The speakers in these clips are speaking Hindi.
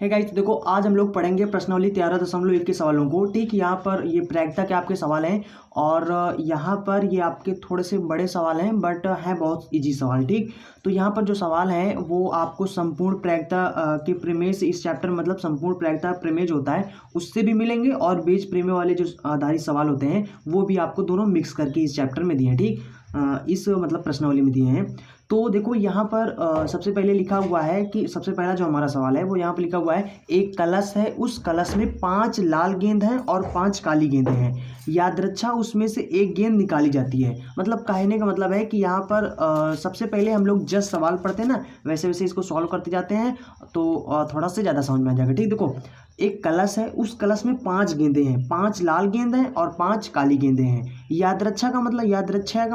है गाइस, देखो आज हम लोग पढ़ेंगे प्रश्नावली 13.1 के सवालों को। ठीक, यहाँ पर ये प्रायिकता के आपके सवाल हैं और यहाँ पर ये आपके थोड़े से बड़े सवाल हैं बट है बहुत इजी सवाल। ठीक, तो यहाँ पर जो सवाल है वो आपको संपूर्ण प्रायिकता के प्रमेय से इस चैप्टर मतलब संपूर्ण प्रायिकता प्रमेय जो होता है उससे भी मिलेंगे और बीज प्रमेय वाले जो आधारित सवाल होते हैं वो भी आपको दोनों मिक्स करके इस चैप्टर में दिए हैं। ठीक, इस मतलब प्रश्नावली में दिए हैं। तो देखो यहाँ पर सबसे पहले लिखा हुआ है कि सबसे पहला जो हमारा सवाल है वो यहाँ पर लिखा हुआ है, एक कलश है, उस कलश में 5 लाल गेंद हैं और 5 काली गेंदें हैं। यादृच्छा उसमें से एक गेंद निकाली जाती है। मतलब कहने का मतलब है कि यहाँ पर सबसे पहले हम लोग जस्ट सवाल पढ़ते हैं ना, वैसे वैसे इसको सॉल्व करते जाते हैं तो थोड़ा सा ज़्यादा समझ में आ जाएगा। ठीक, देखो एक कलश है, उस कलश में 5 गेंदें हैं, 5 लाल गेंद हैं और 5 काली गेंदें हैं। यादृच्छा का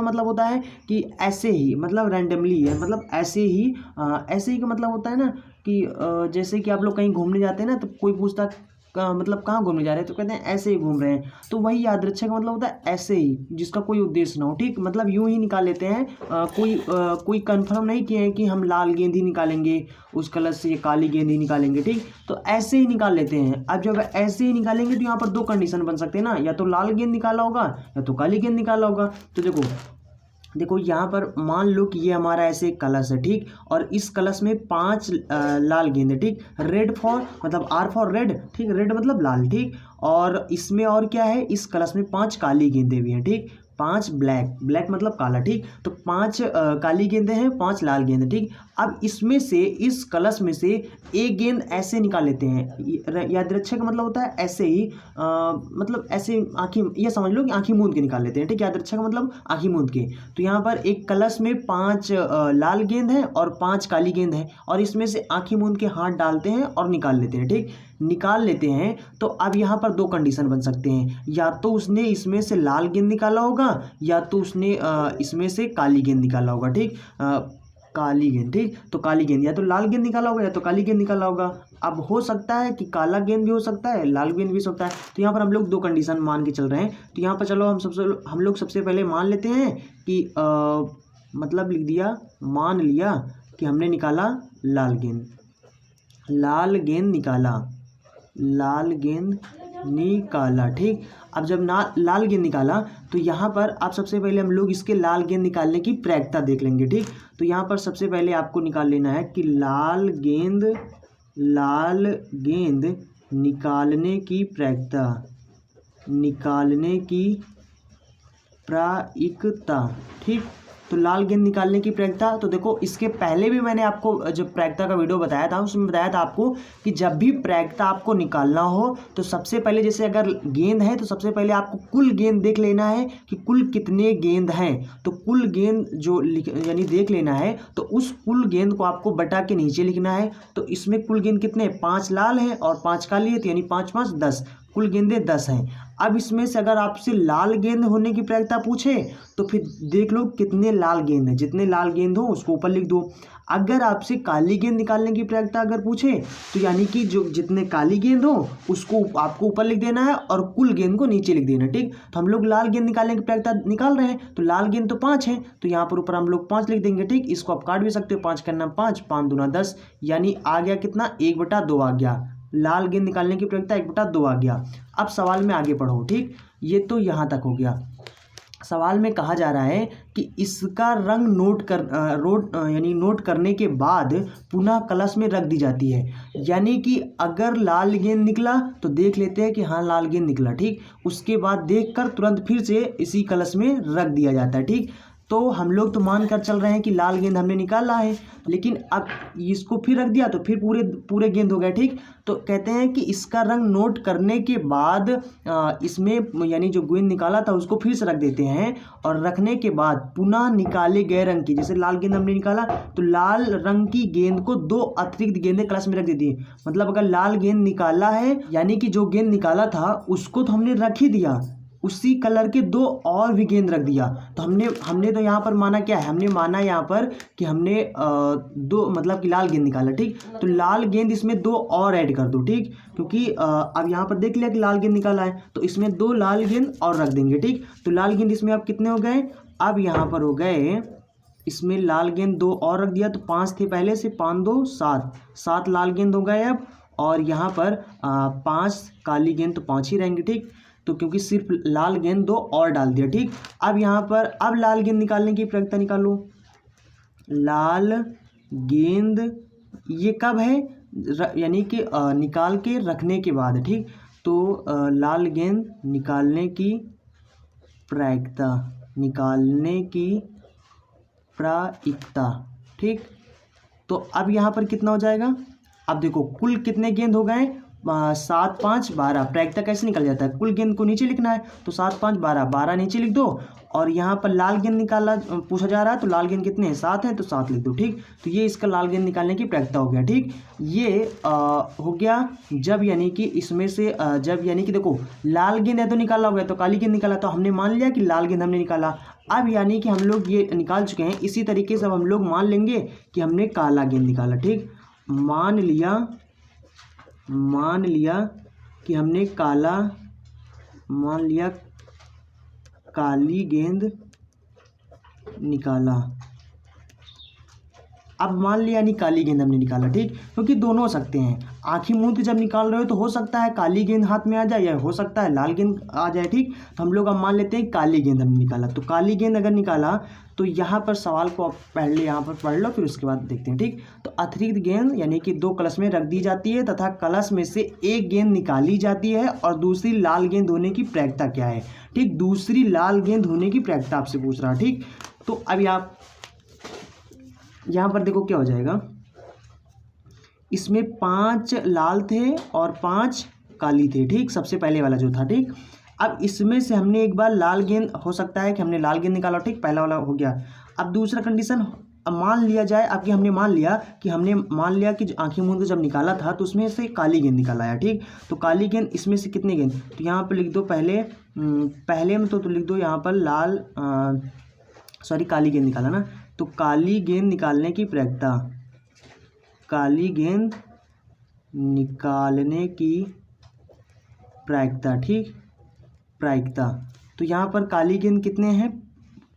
मतलब होता है कि ऐसे ही, मतलब रैंडमली है, मतलब ऐसे ही का मतलब होता है ना कि जैसे कि आप लोग कहीं घूमने जाते हैं ना तो कोई पूछता मतलब कहाँ घूमने जा रहे हैं तो कहते हैं ऐसे ही घूम रहे हैं, तो वही यादृच्छा का मतलब होता है ऐसे ही, जिसका कोई उद्देश्य ना हो। ठीक, मतलब यूं ही निकाल लेते हैं। कोई कंफर्म नहीं किए हैं कि हम लाल गेंद ही निकालेंगे उस कलश से, ये काली गेंद ही निकालेंगे। ठीक, तो ऐसे ही निकाल लेते हैं। अब जब ऐसे ही निकालेंगे तो यहाँ पर 2 कंडीशन बन सकते हैं ना, या तो लाल गेंद निकाला होगा या तो काली गेंद निकाला होगा। तो देखो यहाँ पर मान लो कि ये हमारा ऐसे कलश है। ठीक, और इस कलश में 5 लाल गेंद है। ठीक, रेड फॉर मतलब R फॉर रेड। ठीक, रेड मतलब लाल। ठीक, और इसमें और क्या है, इस कलश में 5 काली गेंदें भी हैं। ठीक, 5 ब्लैक मतलब काला। ठीक, तो 5 काली गेंदें हैं, 5 लाल गेंदें। ठीक, अब इसमें से, इस कलश में से एक गेंद ऐसे निकाल लेते हैं। यादृच्छा का मतलब होता है ऐसे ही, मतलब ऐसे आँखें, ये समझ लो कि आँखें मूंद के निकाल लेते हैं। ठीक, यादृच्छा का मतलब आँखें मूंद के। तो यहाँ पर एक कलश में 5 लाल गेंद हैं और 5 काली गेंद हैं और इसमें से आँखें मूंद के हाथ डालते हैं और निकाल लेते हैं। ठीक, निकाल लेते हैं तो अब यहाँ पर 2 कंडीशन बन सकते हैं, या तो उसने इसमें से लाल गेंद निकाला होगा या तो उसने इसमें से काली गेंद निकाला होगा। ठीक, काली गेंद। ठीक, तो काली गेंद, या तो लाल गेंद निकाला होगा या तो काली गेंद निकाला होगा। अब हो सकता है कि काला गेंद भी हो सकता है, लाल गेंद भी हो सकता है। तो यहाँ पर हम लोग 2 कंडीशन मान के चल रहे हैं। तो यहाँ पर चलो हम लोग सबसे पहले मान लेते हैं कि मतलब लिख दिया, मान लिया कि हमने निकाला लाल गेंद निकाला। ठीक, अब जब लाल गेंद निकाला तो यहाँ पर आप सबसे पहले हम लोग इसके लाल गेंद निकालने की प्रायिकता देख लेंगे। ठीक, तो यहाँ पर सबसे पहले आपको निकाल लेना है कि लाल गेंद निकालने की प्रायिकता। ठीक, तो लाल गेंद निकालने की प्रायिकता। तो देखो इसके पहले भी मैंने आपको जब प्रायिकता का वीडियो बताया था उसमें बताया था आपको कि जब भी प्रायिकता आपको निकालना हो तो सबसे पहले, जैसे अगर गेंद है तो सबसे पहले आपको कुल गेंद देख लेना है कि कुल कितने गेंद हैं। तो कुल गेंद जो यानी देख लेना है, तो उस कुल गेंद को आपको बटा के नीचे लिखना है। तो इसमें कुल गेंद कितने, 5 लाल हैं और 5 काली है, तो यानी 5 5 10, कुल गेंदें 10 हैं। अब इसमें से अगर आपसे लाल गेंद होने की प्रायिकता पूछे तो फिर देख लो कितने लाल गेंद हैं, जितने लाल गेंद हो उसको ऊपर लिख दो। अगर आपसे काली गेंद निकालने की प्रायिकता अगर पूछे तो यानी कि जो जितने काली गेंद हो उसको आपको ऊपर लिख देना है और कुल गेंद को नीचे लिख देना। ठीक, तो हम लोग लाल गेंद निकालने की प्रायिकता निकाल रहे हैं, तो लाल गेंद तो 5 है तो यहाँ पर ऊपर हम लोग 5 लिख देंगे। ठीक, इसको आप काट भी सकते हो, 5 करना 5, 5 दूना 10, यानी आ गया कितना, 1/2 आ गया। लाल गेंद निकालने की प्रायिकता 1/2 आ गया। अब सवाल में आगे पढ़ो। ठीक, ये तो यहाँ तक हो गया। सवाल में कहा जा रहा है कि इसका रंग नोट करने के बाद पुनः कलश में रख दी जाती है। यानी कि अगर लाल गेंद निकला तो देख लेते हैं कि हाँ लाल गेंद निकला। ठीक, उसके बाद देखकर तुरंत फिर से इसी कलश में रख दिया जाता है। ठीक, तो हम लोग तो मान कर चल रहे हैं कि लाल गेंद हमने निकाला है, लेकिन अब इसको फिर रख दिया तो फिर पूरे गेंद हो गए। ठीक, तो कहते हैं कि इसका रंग नोट करने के बाद इसमें यानी जो गेंद निकाला था उसको फिर से रख देते हैं और रखने के बाद पुनः निकाले गए रंग की, जैसे लाल गेंद हमने निकाला तो लाल रंग की गेंद को 2 अतिरिक्त गेंदें कलश में रख देती है। मतलब अगर लाल गेंद निकाला है यानी कि जो गेंद निकाला था उसको तो हमने रख ही दिया, उसी कलर के 2 और भी गेंद रख दिया। तो हमने तो यहाँ पर माना क्या है, हमने माना यहाँ पर कि हमने 2 मतलब कि लाल गेंद निकाला। ठीक, तो लाल गेंद इसमें 2 और ऐड कर दो। ठीक, क्योंकि अब यहाँ पर देख लिया कि लाल गेंद निकाला है तो इसमें 2 लाल गेंद और रख देंगे। ठीक, तो लाल गेंद इसमें अब कितने हो गए, अब यहाँ पर हो गए, इसमें लाल गेंद 2 और रख दिया तो 5 थे पहले से, 5 2 7 लाल गेंद हो गए अब। और यहाँ पर 5 काली गेंद तो 5 ही रहेंगे, ठीक। तो क्योंकि सिर्फ लाल गेंद 2 और डाल दिया, ठीक। अब यहाँ पर अब लाल गेंद निकालने की प्रक्रिया निकालो। लाल गेंद ये कब है, यानी कि निकाल के रखने के बाद, ठीक। तो लाल गेंद निकालने की प्रायिकता, ठीक। तो अब यहाँ पर कितना हो जाएगा, अब देखो कुल कितने गेंद हो गए, 7 5 12। प्रायिकता कैसे निकल जाता है, कुल गेंद को नीचे लिखना है, तो 7 5 12, 12 नीचे लिख दो। और यहाँ पर लाल गेंद निकाला पूछा जा रहा है, तो लाल गेंद कितने हैं, 7 हैं, तो 7 लिख दो, ठीक। तो ये इसका लाल गेंद निकालने की प्रायिकता हो गया, ठीक। ये हो गया जब यानी कि इसमें से जब यानी कि देखो लाल गेंद है तो निकाला हो गया, तो काली गेंद निकाला, तो हमने मान लिया कि लाल गेंद हमने निकाला। अब यानी कि हम लोग ये निकाल चुके हैं, इसी तरीके से अब हम लोग मान लेंगे कि हमने काला गेंद निकाला, ठीक। मान लिया कि हमने काली गेंद निकाला। अब मान लिया यानी काली गेंद हमने निकाला, ठीक। क्योंकि दोनों हो सकते हैं, आंखें मूंद के जब निकाल रहे हो तो हो सकता है काली गेंद हाथ में आ जाए या हो सकता है लाल गेंद आ जाए, ठीक। तो हम लोग अब मान लेते हैं काली गेंद हमने निकाला। तो काली गेंद अगर निकाला तो यहाँ पर सवाल को आप पहले यहाँ पर पढ़ लो, फिर उसके बाद देखते हैं, ठीक। तो अतिरिक्त गेंद यानी कि 2 कलश में रख दी जाती है तथा कलश में से एक गेंद निकाली जाती है और दूसरी लाल गेंद होने की प्रायिकता क्या है, ठीक। दूसरी लाल गेंद होने की प्रायिकता आपसे पूछ रहा है, ठीक। तो अब यहाँ पर देखो क्या हो जाएगा, इसमें 5 लाल थे और 5 काली थे, ठीक। सबसे पहले वाला जो था, ठीक। अब इसमें से हमने एक बार लाल गेंद, हो सकता है कि हमने लाल गेंद निकाला, ठीक। पहला वाला हो गया। अब दूसरा कंडीशन मान लिया जाए, अब कि हमने मान लिया कि आंखें मूंद के जब निकाला था तो उसमें से काली गेंद निकाला है, ठीक। तो काली गेंद इसमें से कितने गेंद, तो यहाँ पर लिख दो पहले में तो लिख दो यहाँ पर काली गेंद निकाला ना, तो काली गेंद निकालने की प्रायिकता, ठीक। प्रायिकता, तो यहाँ पर काली गेंद कितने हैं,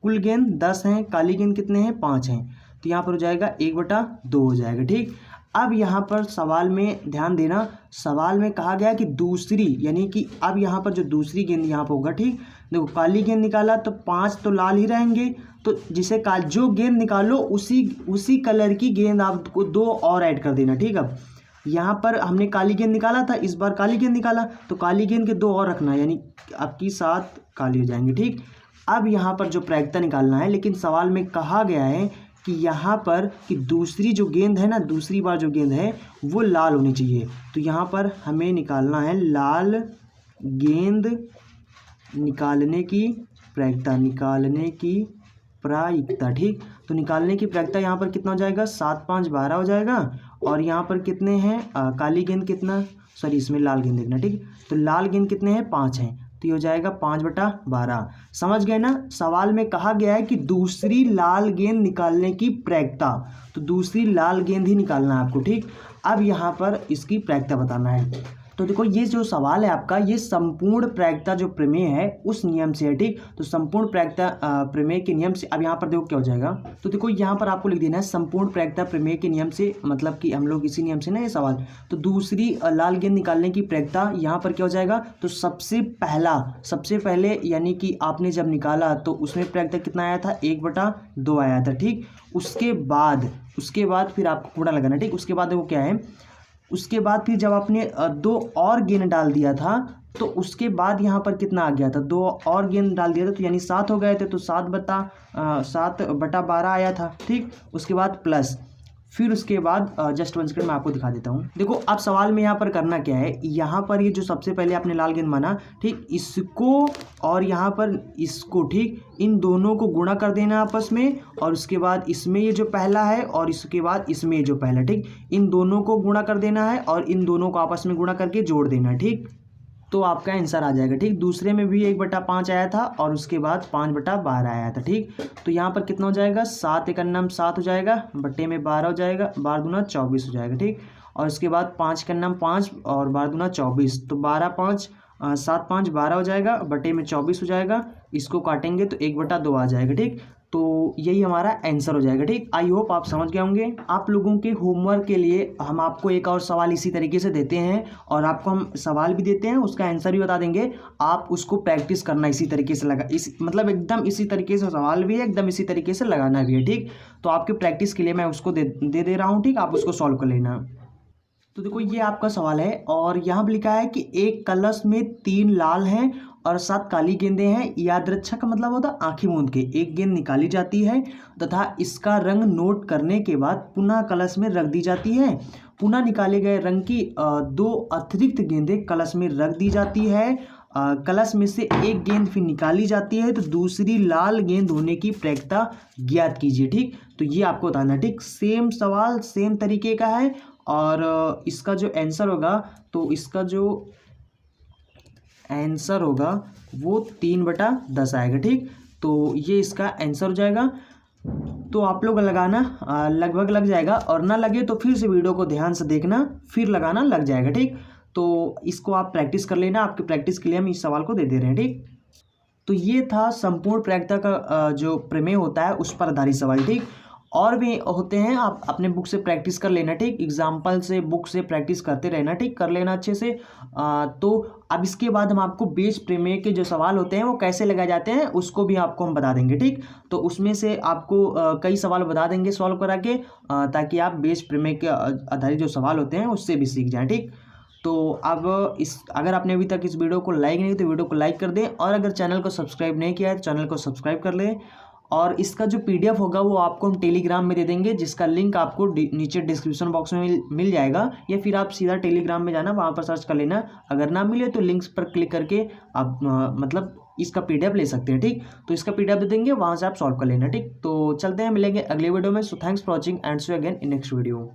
कुल गेंद 10 हैं, काली गेंद कितने हैं, 5 हैं। तो यहाँ पर हो जाएगा 1/2 हो जाएगा, ठीक। अब यहाँ पर सवाल में ध्यान देना, सवाल में कहा गया कि दूसरी, यानी कि अब यहाँ पर जो दूसरी गेंद यहाँ पर होगा, ठीक। देखो काली गेंद निकाला तो 5 तो लाल ही रहेंगे, तो जिसे जो गेंद निकालो उसी कलर की गेंद आपको 2 और ऐड कर देना, ठीक। अब यहाँ पर हमने काली गेंद निकाला था, इस बार काली गेंद निकाला तो काली गेंद के 2 और रखना, यानी आपकी 7 काली हो जाएंगी, ठीक। अब यहाँ पर जो प्रायिकता निकालना है, लेकिन सवाल में कहा गया है कि यहाँ पर कि दूसरी जो गेंद है ना, दूसरी बार जो गेंद है वो लाल होनी चाहिए। तो यहाँ पर हमें निकालना है लाल गेंद निकालने की प्रायिकता, ठीक। तो निकालने की प्रायिकता यहाँ पर कितना हो जाएगा, 7 5 12 हो जाएगा। और यहाँ पर कितने हैं, काली गेंद कितना, इसमें लाल गेंद देखना, ठीक। तो लाल गेंद कितने हैं, 5 हैं, तो ये हो जाएगा 5/12। समझ गए ना, सवाल में कहा गया है कि दूसरी लाल गेंद निकालने की प्रायिकता, तो दूसरी लाल गेंद ही निकालना है आपको, ठीक। अब यहाँ पर इसकी प्रायिकता बताना है। तो देखो ये जो सवाल है आपका, ये संपूर्ण प्रायिकता जो प्रमेय है उस नियम से है, ठीक। तो संपूर्ण प्रायिकता प्रमेय के नियम से, अब यहाँ पर देखो क्या हो जाएगा, तो देखो यहाँ पर आपको लिख देना है संपूर्ण प्रायिकता प्रमेय के नियम से, मतलब कि हम लोग इसी नियम से ना ये सवाल। तो दूसरी लाल गेंद निकालने की प्रायिकता यहाँ पर क्या हो जाएगा, तो सबसे पहले यानी कि आपने जब निकाला तो उसमें प्रायिकता कितना आया था, 1/2 आया था, ठीक। उसके बाद फिर आपको कूड़ा लगाना, ठीक। उसके बाद देखो क्या है, उसके बाद फिर जब आपने 2 और गेंद डाल दिया था तो उसके बाद यहाँ पर कितना आ गया था, 2 और गेंद डाल दिया था, तो यानी 7 हो गए थे, तो 7/12 आया था, ठीक। उसके बाद प्लस, फिर उसके बाद जस्ट 1 सेकंड मैं आपको दिखा देता हूँ। देखो अब सवाल में यहाँ पर करना क्या है, यहाँ पर ये जो सबसे पहले आपने लाल गेंद माना, ठीक, इसको और यहाँ पर इसको, ठीक, इन दोनों को गुणा कर देना आपस में, और उसके बाद इसमें ये जो पहला है और इसके बाद इसमें ये जो पहला, ठीक, इन दोनों को गुणा कर देना है और इन दोनों को आपस में गुणा करके जोड़ देना, ठीक। तो आपका आंसर आ जाएगा, ठीक। दूसरे में भी 1/5 आया था और उसके बाद 5/12 आया था, ठीक। तो यहाँ पर कितना हो जाएगा, 7 × 9 7 हो जाएगा, बट्टे में 12 हो जाएगा, 12 दूना 24 हो जाएगा, ठीक। और उसके बाद 5 × 9 5 और 12 दूना 24, तो 7 5 12 हो जाएगा, बट्टे में 24 हो जाएगा। इसको काटेंगे तो 1/2 आ जाएगा, ठीक। तो यही हमारा आंसर हो जाएगा। ठीक, आई होप आप समझ गए होंगे। आप लोगों के होमवर्क के लिए हम आपको एक और सवाल इसी तरीके से देते हैं और आपको हम सवाल भी देते हैं, उसका आंसर भी बता देंगे। आप उसको प्रैक्टिस करना इसी तरीके से लगा मतलब एकदम इसी तरीके से सवाल भी है, एकदम इसी तरीके से लगाना भी है। ठीक, तो आपके प्रैक्टिस के लिए मैं उसको दे रहा हूँ। ठीक, आप उसको सॉल्व कर लेना। तो देखो ये आपका सवाल है और यहाँ पर लिखा है कि एक कलश में 3 लाल हैं और 7 काली गेंदें हैं। यादृच्छा का मतलब होता है आंखें मूंद के एक गेंद निकाली जाती है तथा इसका रंग नोट करने के बाद पुनः कलश में रख दी जाती है। पुनः निकाले गए रंग की 2 अतिरिक्त गेंदें कलश में रख दी जाती है। कलश में से एक गेंद फिर निकाली जाती है तो दूसरी लाल गेंद होने की प्रायिकता ज्ञात कीजिए। ठीक, तो ये आपको बताना। ठीक, सेम सवाल सेम तरीके का है और इसका जो आंसर होगा तो इसका जो आंसर होगा वो 3/10 आएगा। ठीक, तो ये इसका आंसर हो जाएगा। तो आप लोग लगाना, लगभग लग जाएगा और ना लगे तो फिर से वीडियो को ध्यान से देखना, फिर लगाना लग जाएगा। ठीक, तो इसको आप प्रैक्टिस कर लेना, आपके प्रैक्टिस के लिए हम इस सवाल को दे रहे हैं। ठीक, तो ये था संपूर्ण प्रायिकता का जो प्रमेय होता है उस पर आधारित सवाल। ठीक, और भी होते हैं, आप अपने बुक से प्रैक्टिस कर लेना। ठीक, एग्जाम्पल से बुक से प्रैक्टिस करते रहना। ठीक, कर लेना अच्छे से। तो अब इसके बाद हम आपको बेस प्रमेय के जो सवाल होते हैं वो कैसे लगाए जाते हैं उसको भी आपको हम बता देंगे। ठीक, तो उसमें से आपको कई सवाल बता देंगे सॉल्व करा के, ताकि आप बेस प्रमेय के आधारित जो सवाल होते हैं उससे भी सीख जाएँ। ठीक, तो अब अगर आपने अभी तक इस वीडियो को लाइक नहीं किया तो वीडियो को लाइक कर दें और अगर चैनल को सब्सक्राइब नहीं किया है तो चैनल को सब्सक्राइब कर लें। और इसका जो PDF होगा वो आपको हम टेलीग्राम में दे देंगे, जिसका लिंक आपको नीचे डिस्क्रिप्शन बॉक्स में मिल जाएगा, या फिर आप सीधा टेलीग्राम में जाना, वहाँ पर सर्च कर लेना। अगर ना मिले तो लिंक्स पर क्लिक करके आप मतलब इसका PDF ले सकते हैं। ठीक, तो इसका PDF दे देंगे, वहाँ से आप सॉल्व कर लेना। ठीक, तो चलते हैं, मिलेंगे अगले वीडियो में। So thanks for watching and see you again in next video.